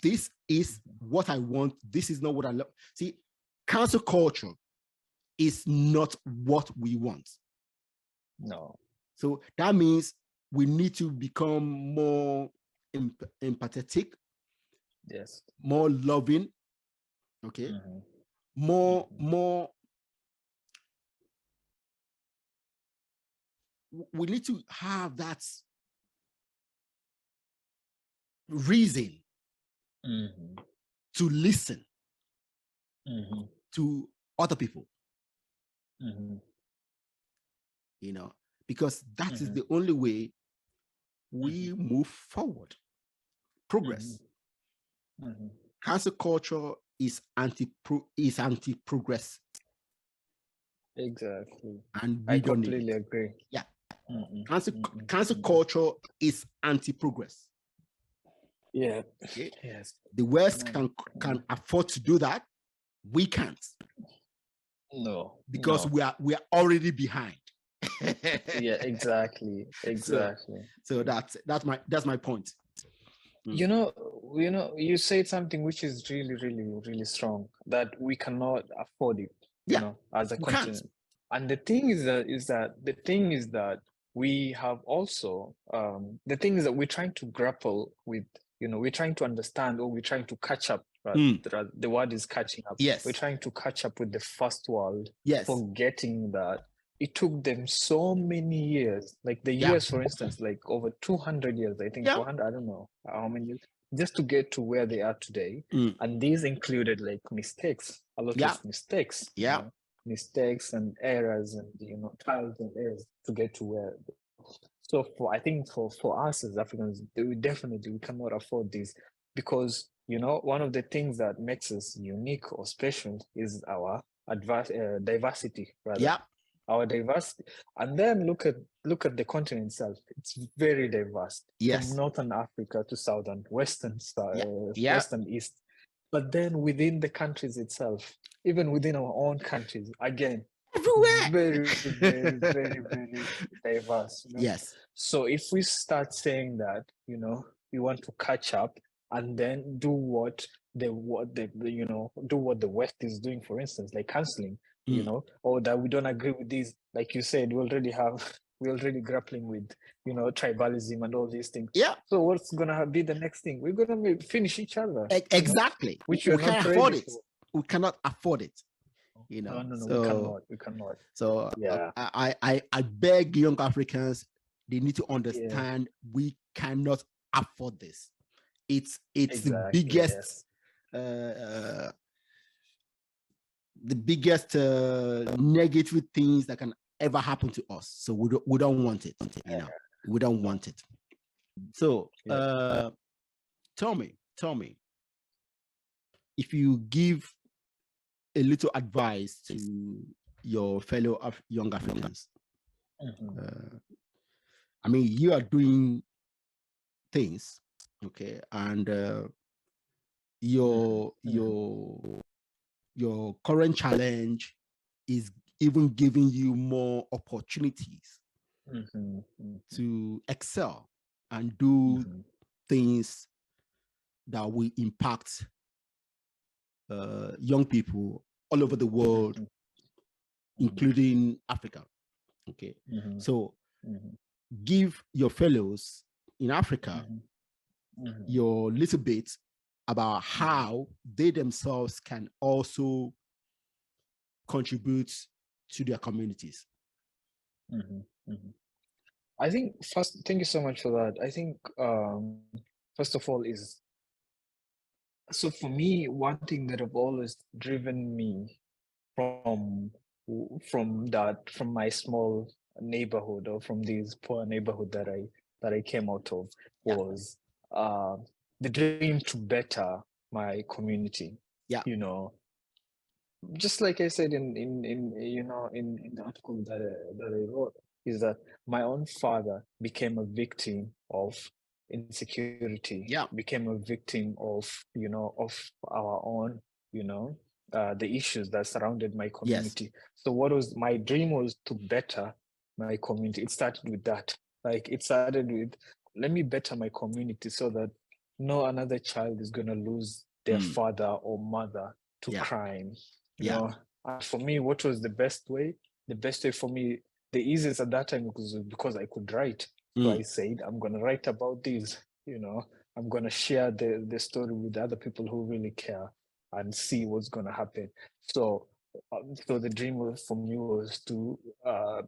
This is what I want. This is not what I love. See, cancel culture is not what we want. No. So that means we need to become more empathetic. Yes. More loving. Okay. More. We need to have that reason to listen to other people. Because that is the only way we move forward. Progress. Cancel culture is anti-progress. Exactly. And I completely agree. Yeah. Cancel culture is anti-progress. Yeah. Okay. Yes. The West can afford to do that. We can't. No. Because we are already behind. Yeah, exactly. So that's my point. You said something which is really, really, really strong, that we cannot afford it, as a continent. And the thing is that we have also the thing is that we're trying to grapple with, we're trying to understand, or we're trying to catch up. The word is catching up. Yes. We're trying to catch up with the first world. Yes. Forgetting that it took them so many years, like the US, for instance, like over 200 years, I think 400, I don't know how many years, just to get to where they are today. And these included like mistakes, a lot of mistakes. Mistakes and errors and, trials and errors to get to where. So I think for us as Africans, we cannot afford this, because, one of the things that makes us unique or special is our diversity, rather. Yeah. Our diversity. And then look at the continent itself. It's very diverse. Yes. From Northern Africa to Southern, Western, Western, East. But then within the countries itself, even within our own countries, again, everywhere. Very diverse. Yes. So if we start saying that, we want to catch up and then do what the West is doing, for instance, like canceling, or that we don't agree with these, like you said, we're already grappling with, tribalism and all these things. Yeah. So what's gonna be the next thing? We're gonna finish each other. Exactly. Which we we're can't not afford ready it. for. We cannot afford it. No, So we cannot. So Yeah. I beg young Africans, they need to understand we cannot afford this. It's Exactly, the biggest negative things that can ever happen to us. So we don't want it. We don't want it. So tell me, if you give a little advice to your fellow young Africans. I mean, you are doing things, okay, and your current challenge is even giving you more opportunities to excel and do things that will impact young people all over the world, including Africa. Okay, so give your fellows in Africa your little bit about how they themselves can also contribute to their communities. I think first, thank you so much for that. I think first of all is, so for me, one thing that have always driven me from my small neighborhood, or from this poor neighborhood that I came out of, was the dream to better my community. Yeah. Just like I said in the article that I wrote, is that my own father became a victim of insecurity. Yeah. Became a victim of our own the issues that surrounded my community. Yes. So my dream was to better my community. It started with that. Like, it started with, let me better my community so that no another child is going to lose their father or mother to crime. And for me, what was the best way? The best way for me, the easiest at that time, was because I could write. So I said, I'm going to write about this. I'm going to share the story with other people who really care and see what's going to happen. So the dream for me was to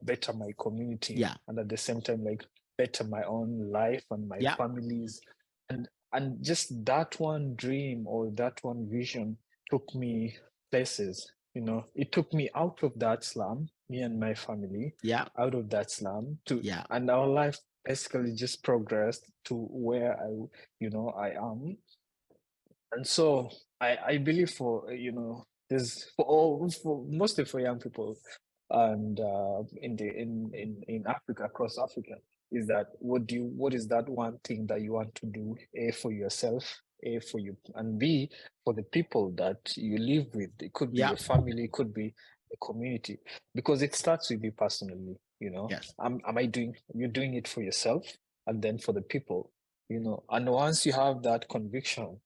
better my community, and at the same time, like, better my own life and my family's. And just that one dream or that one vision took me places. It took me out of that slum, me and my family, out of that slum and our life basically just progressed to where I am. And so I believe there's mostly for young people, and in Africa, across Africa, is that what is that one thing that you want to do, A, for yourself, A, for you, and B, for the people that you live with. It could be your family, it could be the community, because it starts with you personally. Yes. You're doing it for yourself, and then for the people. And once you have that conviction,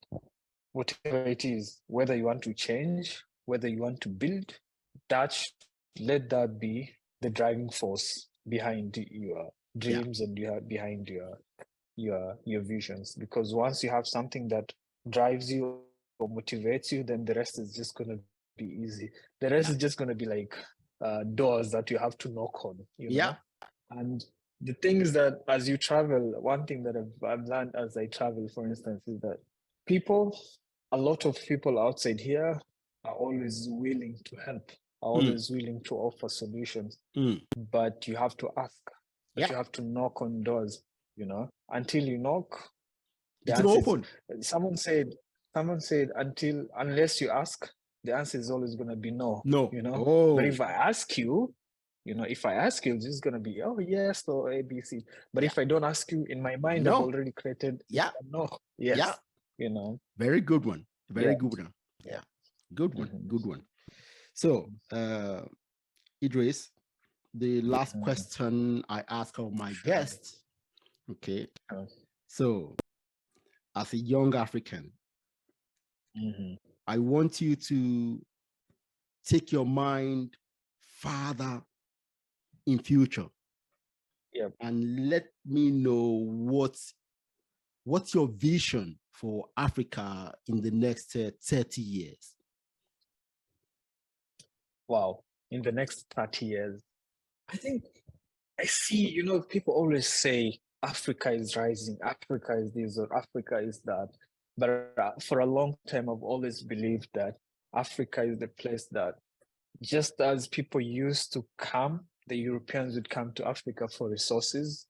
whatever it is, whether you want to change, whether you want to build, let that be the driving force behind your dreams and behind your visions. Because once you have something that drives you or motivates you, then the rest is just going to be easy. The rest is just going to be like doors that you have to knock on. And the thing is that as you travel, one thing that I've learned as I travel, for instance, is that a lot of people outside here are always willing to help, are always willing to offer solutions. But you have to ask, you have to knock on doors, until you knock, it's open. Someone said, unless you ask, the answer is always going to be no. No. But if I ask you, it's just going to be, oh, yes, or ABC. But if I don't ask you, in my mind, I've already created no. Yes. Very good one. Very good one. Yeah. Good one. Good one. So, Idris, the last question I ask of my guests. Okay. So, as a young African, I want you to take your mind farther in future. And let me know what's your vision for Africa in the next 30 years. Wow. In the next 30 years, I think I see, people always say Africa is rising, Africa is this, or Africa is that. But for a long time, I've always believed that Africa is the place that, just as people used to come, the Europeans would come to Africa for resources.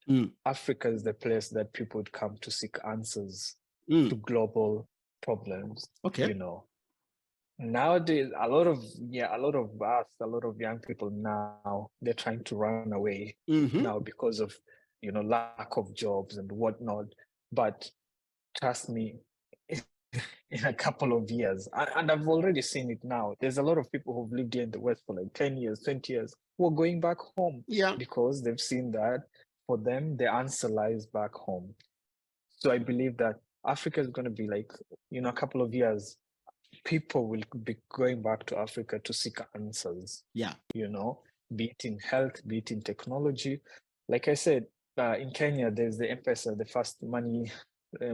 Africa is the place that people would come to seek answers to global problems. Okay. Nowadays, a lot of young people now, they're trying to run away now because of, lack of jobs and whatnot. But trust me, in a couple of years, and I've already seen it now, there's a lot of people who've lived here in the West for like 10 years, 20 years, who are going back home because they've seen that for them, the answer lies back home. So I believe that Africa is going to be like, a couple of years, people will be going back to Africa to seek answers. Yeah. Be it in health, be it in technology. Like I said, in Kenya, there's the M-Pesa, the fast money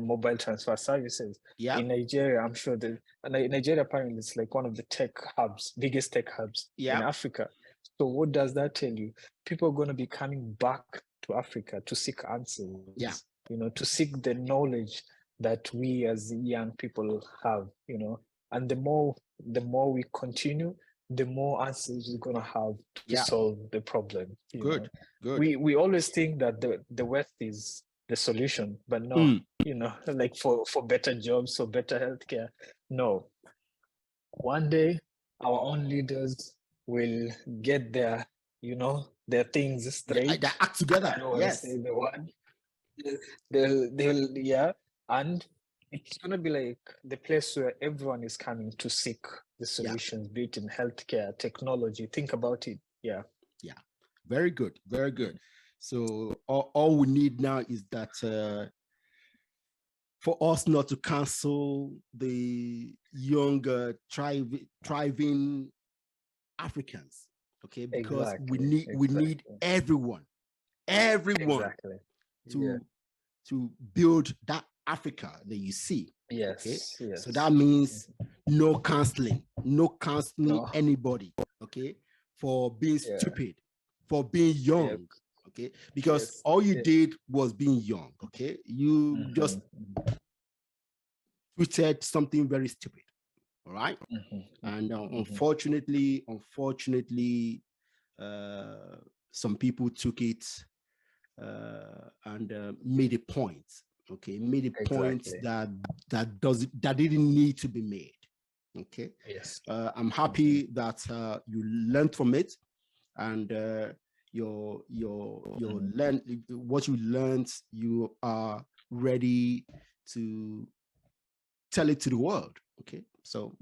mobile transfer services. Yeah. In Nigeria, I'm sure that Nigeria apparently is like one of the biggest tech hubs in Africa. So what does that tell you? People are going to be coming back to Africa to seek answers. Yeah. To seek the knowledge that we as young people have. And the more we continue, the more answers we're gonna have to solve the problem. Good. We always think that the West is the solution, but no, like for better jobs, for better healthcare. No. One day our own leaders will get their things straight. They act together. Yes. Say the word. They'll and it's going to be like the place where everyone is coming to seek the solutions, be it in healthcare, technology. Think about it. Yeah. Very good. Very good. So all we need now is that for us not to cancel the younger, thriving Africans. Okay, because we need everyone to build that Africa that you see. Yes. Okay? Yes. So that means no canceling anybody, okay, for being stupid, for being young, okay? Because all you did was being young, okay? You just tweeted something very stupid, all right? And unfortunately, some people took it and made a point. Okay, made a point that didn't need to be made. Okay. Yes. I'm happy that you learned from it, and what you learned, you are ready to tell it to the world. Okay. So,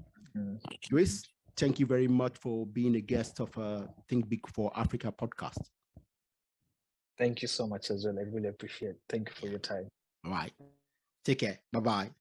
Grace, thank you very much for being a guest of Think Big for Africa podcast. Thank you so much as well. I really appreciate it. Thank you for your time. All right. Take care. Bye-bye.